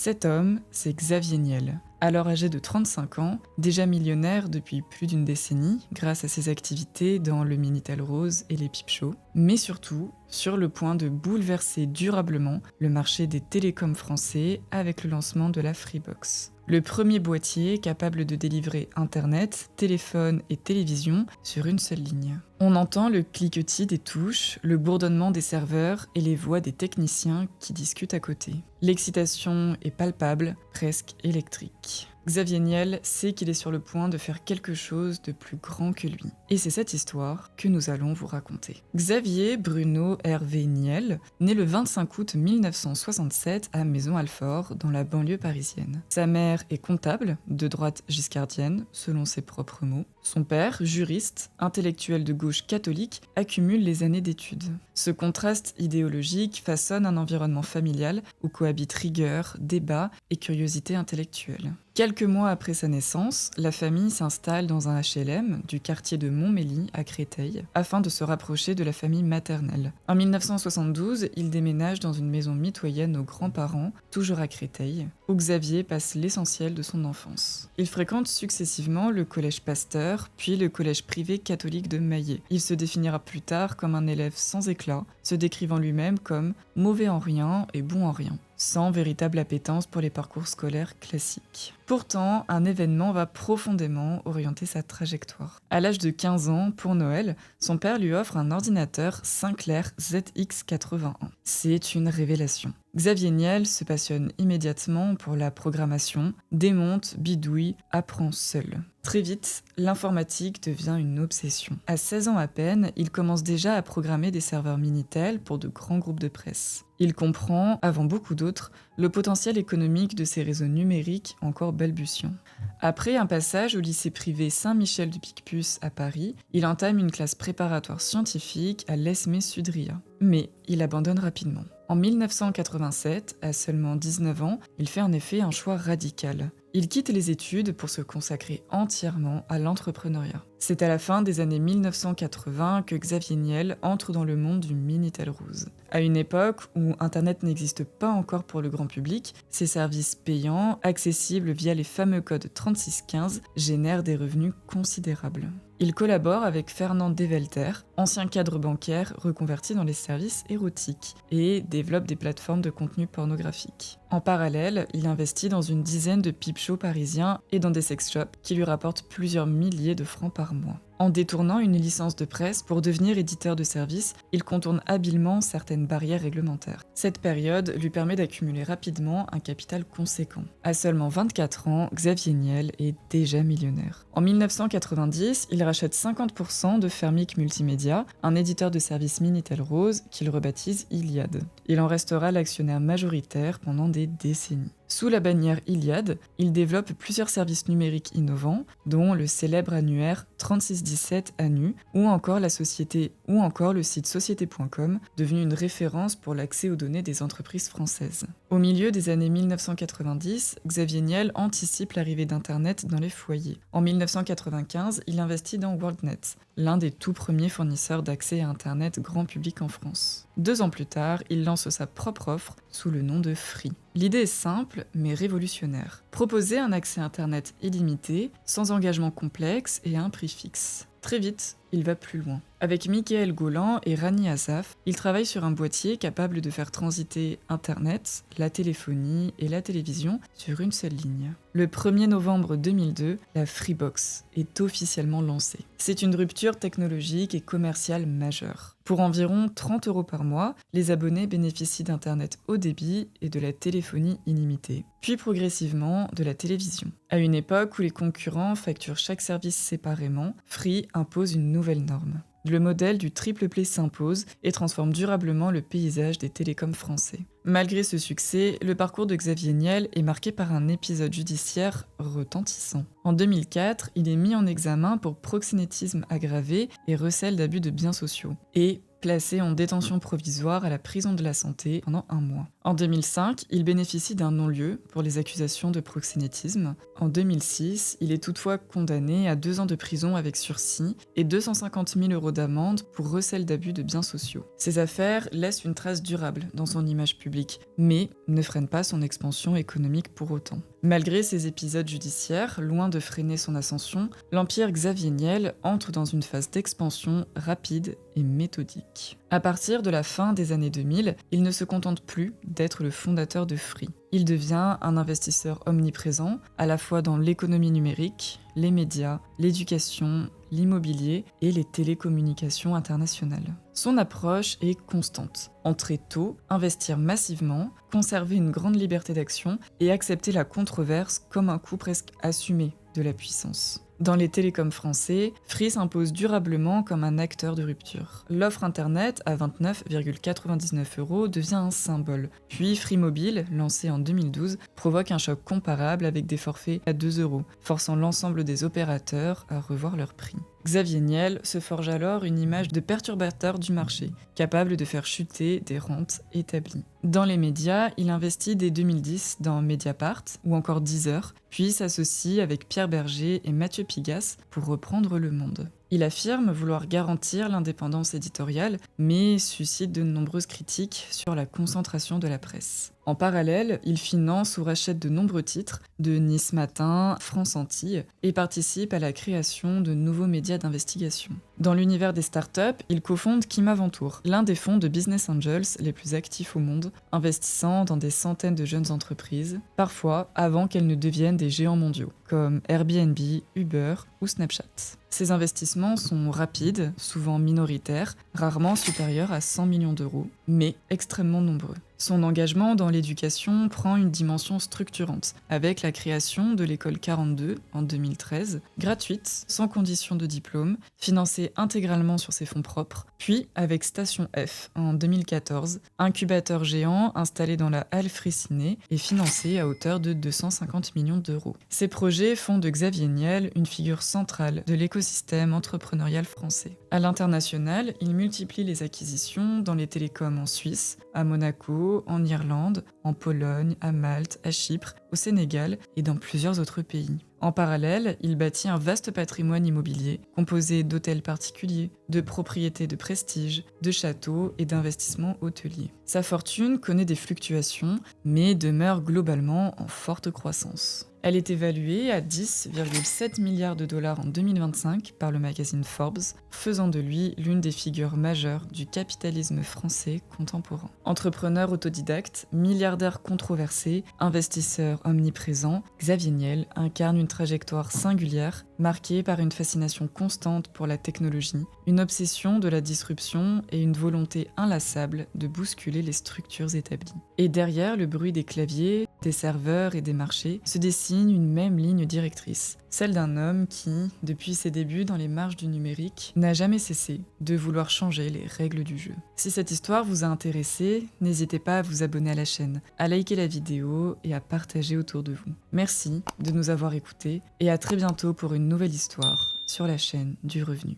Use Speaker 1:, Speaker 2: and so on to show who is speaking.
Speaker 1: Cet homme, c'est Xavier Niel. Alors âgé de 35 ans, déjà millionnaire depuis plus d'une décennie grâce à ses activités dans le Minitel Rose et les Pipe Shows, mais surtout sur le point de bouleverser durablement le marché des télécoms français avec le lancement de la Freebox. Le premier boîtier capable de délivrer Internet, téléphone et télévision sur une seule ligne. On entend le cliquetis des touches, le bourdonnement des serveurs et les voix des techniciens qui discutent à côté. L'excitation est palpable, presque électrique. Xavier Niel sait qu'il est sur le point de faire quelque chose de plus grand que lui. Et c'est cette histoire que nous allons vous raconter. Xavier Bruno Hervé Niel naît le 25 août 1967 à Maison-Alfort, dans la banlieue parisienne. Sa mère est comptable, de droite giscardienne, selon ses propres mots. Son père, juriste, intellectuel de gauche catholique, accumule les années d'études. Ce contraste idéologique façonne un environnement familial où cohabitent rigueur, débat et curiosité intellectuelle. Quelques mois après sa naissance, la famille s'installe dans un HLM du quartier de Montmély à Créteil afin de se rapprocher de la famille maternelle. En 1972, il déménage dans une maison mitoyenne aux grands-parents, toujours à Créteil, où Xavier passe l'essentiel de son enfance. Il fréquente successivement le collège Pasteur, puis le collège privé catholique de Maillet. Il se définira plus tard comme un élève sans éclat, se décrivant lui-même comme mauvais en rien et bon en rien, sans véritable appétence pour les parcours scolaires classiques. Pourtant, un événement va profondément orienter sa trajectoire. À l'âge de 15 ans, pour Noël, son père lui offre un ordinateur Sinclair ZX81. C'est une révélation. Xavier Niel se passionne immédiatement pour la programmation, démonte, bidouille, apprend seul. Très vite, l'informatique devient une obsession. À 16 ans à peine, il commence déjà à programmer des serveurs Minitel pour de grands groupes de presse. Il comprend, avant beaucoup d'autres, le potentiel économique de ces réseaux numériques encore balbutiants. Après un passage au lycée privé Saint-Michel du Picpus à Paris, il entame une classe préparatoire scientifique à l'ESME Sudria. Mais il abandonne rapidement. En 1987, à seulement 19 ans, il fait en effet un choix radical. Il quitte les études pour se consacrer entièrement à l'entrepreneuriat. C'est à la fin des années 1980 que Xavier Niel entre dans le monde du Minitel Rose. À une époque où Internet n'existe pas encore pour le grand public, ces services payants, accessibles via les fameux codes 3615, génèrent des revenus considérables. Il collabore avec Fernand Develter, ancien cadre bancaire reconverti dans les services érotiques, et développe des plateformes de contenu pornographique. En parallèle, il investit dans une dizaine de pipe shows parisiens et dans des sex shops qui lui rapportent plusieurs milliers de francs par mois. En détournant une licence de presse pour devenir éditeur de services, il contourne habilement certaines barrières réglementaires. Cette période lui permet d'accumuler rapidement un capital conséquent. À seulement 24 ans, Xavier Niel est déjà millionnaire. En 1990, il rachète 50% de Fermic Multimédia, un éditeur de services Minitel Rose qu'il rebaptise Iliad. Il en restera l'actionnaire majoritaire pendant des décennies. Sous la bannière Iliad, il développe plusieurs services numériques innovants, dont le célèbre annuaire 3617 Annu, ou encore le site société.com, devenu une référence pour l'accès aux données des entreprises françaises. Au milieu des années 1990, Xavier Niel anticipe l'arrivée d'Internet dans les foyers. En 1995, il investit dans WorldNet, l'un des tout premiers fournisseurs d'accès à Internet grand public en France. 2 ans plus tard, il lance sa propre offre sous le nom de Free. L'idée est simple, mais révolutionnaire. Proposer un accès Internet illimité, sans engagement complexe et à un prix fixe. Très vite, il va plus loin. Avec Michael Golan et Rani Asaf, il travaille sur un boîtier capable de faire transiter Internet, la téléphonie et la télévision sur une seule ligne. Le 1er novembre 2002, la Freebox est officiellement lancée. C'est une rupture technologique et commerciale majeure. Pour environ 30 € par mois, les abonnés bénéficient d'Internet haut débit et de la téléphonie illimitée, puis progressivement de la télévision. À une époque où les concurrents facturent chaque service séparément, Free impose une nouvelle norme. Le modèle du triple play s'impose et transforme durablement le paysage des télécoms français. Malgré ce succès, le parcours de Xavier Niel est marqué par un épisode judiciaire retentissant. En 2004, il est mis en examen pour proxénétisme aggravé et recel d'abus de biens sociaux. Et placé en détention provisoire à la prison de la Santé pendant 1 mois. En 2005, il bénéficie d'un non-lieu pour les accusations de proxénétisme. En 2006, il est toutefois condamné à 2 ans de prison avec sursis et 250 000 € d'amende pour recel d'abus de biens sociaux. Ces affaires laissent une trace durable dans son image publique, mais ne freinent pas son expansion économique pour autant. Malgré ces épisodes judiciaires, loin de freiner son ascension, l'empire Xavier Niel entre dans une phase d'expansion rapide et méthodique. À partir de la fin des années 2000, il ne se contente plus d'être le fondateur de Free. Il devient un investisseur omniprésent, à la fois dans l'économie numérique, les médias, l'éducation, l'immobilier et les télécommunications internationales. Son approche est constante. Entrer tôt, investir massivement, conserver une grande liberté d'action et accepter la controverse comme un coup presque assumé de la puissance. Dans les télécoms français, Free s'impose durablement comme un acteur de rupture. L'offre internet à 29,99 € devient un symbole. Puis Free Mobile, lancé en 2012, provoque un choc comparable avec des forfaits à 2 €, forçant l'ensemble des opérateurs à revoir leur prix. Xavier Niel se forge alors une image de perturbateur du marché, capable de faire chuter des rentes établies. Dans les médias, il investit dès 2010 dans Mediapart ou encore Deezer, puis s'associe avec Pierre Berger et Mathieu Pigasse pour reprendre Le Monde. Il affirme vouloir garantir l'indépendance éditoriale, mais suscite de nombreuses critiques sur la concentration de la presse. En parallèle, il finance ou rachète de nombreux titres de Nice Matin, France Antilles et participe à la création de nouveaux médias d'investigation. Dans l'univers des startups, il cofonde Kim Aventure, l'un des fonds de business angels les plus actifs au monde, investissant dans des centaines de jeunes entreprises, parfois avant qu'elles ne deviennent des géants mondiaux, comme Airbnb, Uber ou Snapchat. Ces investissements sont rapides, souvent minoritaires, rarement supérieurs à 100 millions €, mais extrêmement nombreux. Son engagement dans l'éducation prend une dimension structurante, avec la création de l'école 42 en 2013, gratuite, sans condition de diplôme, financée intégralement sur ses fonds propres, puis avec Station F en 2014, incubateur géant installé dans la halle Freycinet et financé à hauteur de 250 millions €. Ces projets font de Xavier Niel une figure centrale de l'écosystème entrepreneurial français. À l'international, il multiplie les acquisitions dans les télécoms en Suisse, à Monaco, en Irlande, en Pologne, à Malte, à Chypre, au Sénégal et dans plusieurs autres pays. En parallèle, il bâtit un vaste patrimoine immobilier composé d'hôtels particuliers, de propriétés de prestige, de châteaux et d'investissements hôteliers. Sa fortune connaît des fluctuations, mais demeure globalement en forte croissance. Elle est évaluée à 10,7 milliards $ en 2025 par le magazine Forbes, faisant de lui l'une des figures majeures du capitalisme français contemporain. Entrepreneur autodidacte, milliardaire controversé, investisseur omniprésent, Xavier Niel incarne une trajectoire singulière, marquée par une fascination constante pour la technologie, une obsession de la disruption et une volonté inlassable de bousculer les structures établies. Et derrière le bruit des claviers, des serveurs et des marchés, se dessine une même ligne directrice, celle d'un homme qui, depuis ses débuts dans les marges du numérique, n'a jamais cessé de vouloir changer les règles du jeu. Si cette histoire vous a intéressé, n'hésitez pas à vous abonner à la chaîne, à liker la vidéo et à partager autour de vous. Merci de nous avoir écoutés et à très bientôt pour une nouvelle histoire sur la chaîne du Revenu.